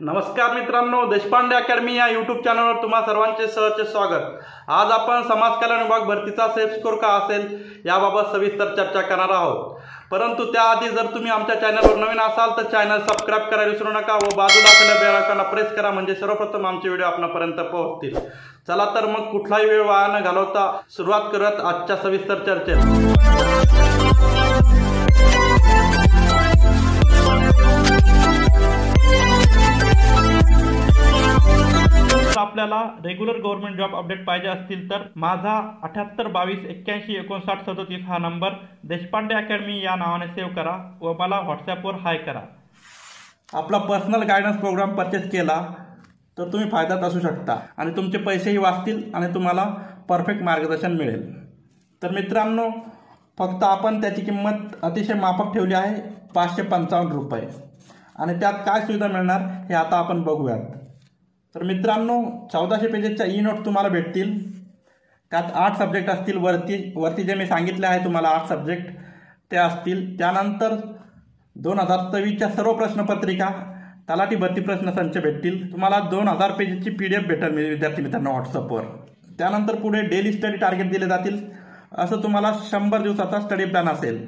नमस्कार मित्रांनो, देशपांडे अकॅडमी या यूट्यूब चॅनलवर तुम्हा सर्वांचे सहर्ष स्वागत। आज आपण समाज कल्याण विभाग भरतीचा सेफ स्कोर का असेल याबाबत सविस्तर चर्चा करणार आहोत। परंतु त्याआधी जर तुम्ही आमच्या चॅनलवर नवीन असाल तर चॅनल सबस्क्राइब करायला विसरू नका व बाजूला असलेल्या बेल आयकॉनला प्रेस करा, म्हणजे सर्वप्रथम आमचे व्हिडिओ आपणापर्यंत पोहोचतील। चला तर मग कुठलाही वेळ वाया न घालवता सुरुवात करूयात आजच्या सविस्तर चर्चेला। आपल्याला रेग्युलर गव्हर्नमेंट जॉब अपडेट पाहिजे असतील तर माझा 7822815937 हा नंबर देशपांडे अकॅडमी या नावाने सेव्ह करा व मला व्हॉट्सॲपवर हाय करा। आपला पर्सनल गायडन्स प्रोग्राम परचेस केला तर तुम्ही फायद्यात असू शकता आणि तुमचे पैसेही वाचतील आणि तुम्हाला परफेक्ट मार्गदर्शन मिळेल। तर मित्रांनो, फक्त आपण त्याची किंमत अतिशय माफक ठेवली आहे, 555 रुपये, आणि त्यात काय सुविधा मिळणार हे आता आपण बघूयात। तर मित्रांनो, 1400 पेजेसच्या ई नोट तुम्हाला भेटतील। त्यात 8 सब्जेक्ट असतील, वरती जे मी सांगितले आहे तुम्हाला 8 सब्जेक्ट ते असतील। त्यानंतर 2024च्या सर्व प्रश्नपत्रिका, तलाठी भरती प्रश्नसंच भेटतील। तुम्हाला 2000 पेजेसची PDF भेटेल विद्यार्थी मित्रांनो व्हॉट्सअपवर। त्यानंतर पुढे डेली स्टडी टार्गेट दिले जातील। असं तुम्हाला 100 दिवसाचा स्टडी प्लॅन असेल।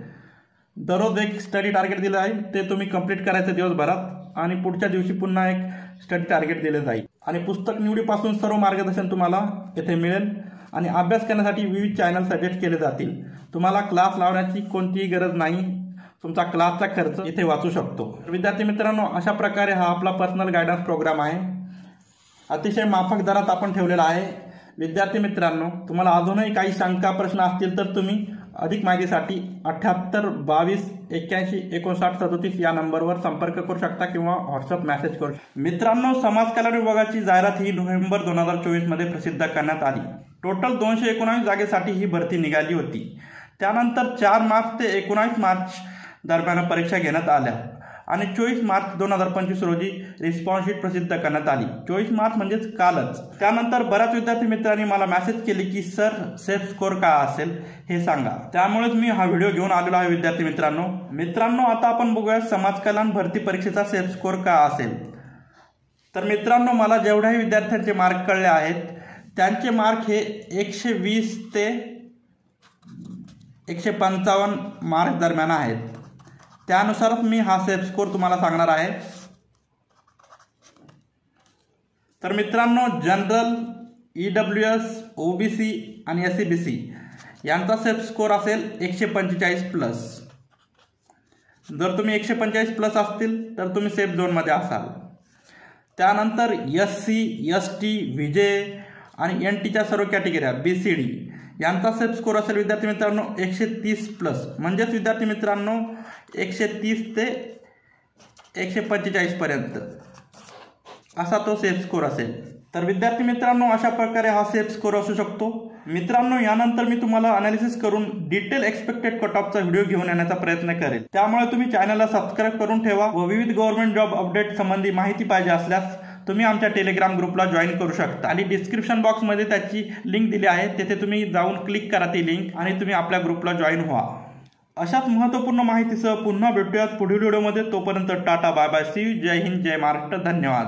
दररोज एक स्टडी टार्गेट दिलं आहे, ते तुम्ही कंप्लीट करायचं दिवसभरात आणि पुढच्या दिवशी पुन्हा एक स्टडी टार्गेट दिले जाईल। आणि पुस्तक निवडीपासून सर्व मार्गदर्शन तुम्हाला येथे मिळेल आणि अभ्यास करण्यासाठी विविध चॅनल सजेस्ट केले जातील। तुम्हाला क्लास लावण्याची कोणतीही गरज नाही, तुमचा क्लासचा खर्च इथे वाचू शकतो। विद्यार्थी मित्रांनो, अशा प्रकारे हा आपला पर्सनल गायडन्स प्रोग्राम आहे, अतिशय माफक दरात आपण ठेवलेला आहे। विद्यार्थी मित्रांनो, तुम्हाला अजूनही काही शंका प्रश्न असतील तर तुम्ही अधिक माहितीसाठी 7822815937 या नंबरवर संपर्क करू शकता किंवा व्हॉट्सअप मेसेज करू शकता। मित्रांनो, समाज कल्याण विभागाची जाहिरात ही नोव्हेंबर 2024 मध्ये प्रसिद्ध करण्यात आली। टोटल 219 जागेसाठी ही भरती निघाली होती। त्यानंतर 4 मार्च ते 19 मार्च दरम्यान परीक्षा घेण्यात आल्या आणि 24 मार्च 2025 रोजी रिस्पॉन्स शीट प्रसिद्ध करण्यात आली। 24 मार्च म्हणजेच कालच। त्यानंतर बऱ्याच विद्यार्थी मित्रांनी मला मेसेज केले की सर, सेफ स्कोर काय असेल हे सांगा। त्यामुळेच मी हा व्हिडिओ घेऊन आलेलो आहे विद्यार्थी मित्रांनो। आता आपण बघूया समाज कल्याण भरती परीक्षेचा सेफ स्कोर काय असेल। तर मित्रांनो, मला जेवढ्याही विद्यार्थ्यांचे मार्क कळले आहेत त्यांचे मार्क हे 120 ते 155 मार्क दरम्यान आहेत। त्यानुसारच मी हा सेफ स्कोर तुम्हाला सांगणार आहे। तर मित्रांनो, जनरल, EWS, OBC आणि SCBC यांचा सेफ स्कोर असेल 145 प्लस। जर तुम्ही 145 प्लस असतील तर तुम्ही सेफ झोनमध्ये असाल। त्यानंतर SC, ST, VJ आणि NTच्या सर्व कॅटेगऱ्या BCD यांचा सेफ स्कोर असेल विद्यार्थी मित्रांनो 130 प्लस, म्हणजेच विद्यार्थी मित्रांनो 130 ते 145 पर्यंत असा तो सेफ स्कोर असेल। तर विद्यार्थी मित्रांनो, अशा प्रकारे हा सेफ स्कोर असू शकतो। मित्रांनो, यानंतर मी तुम्हाला अनालिसिस करून डिटेल एक्सपेक्टेड कट ऑफचा व्हिडिओ घेऊन येण्याचा प्रयत्न करेल। त्यामुळे तुम्ही चॅनलला सबस्क्राईब करून ठेवा व विविध गव्हर्नमेंट जॉब अपडेट संबंधी माहिती पाहिजे असल्यास तुम्ही आमच्या टेलिग्राम ग्रुपला जॉईन करू शकता आणि डिस्क्रिप्शन बॉक्समध्ये त्याची लिंक दिली आहे, तेथे तुम्ही जाऊन क्लिक करा ती लिंक आणि तुम्ही आपल्या ग्रुपला जॉईन व्हा। अशाच महत्त्वपूर्ण माहितीसह पुन्हा भेटूयात पुढील व्हिडिओमध्ये। तोपर्यंत tata, bye bye, see you, जय हिंद, जय महाराष्ट्र, धन्यवाद।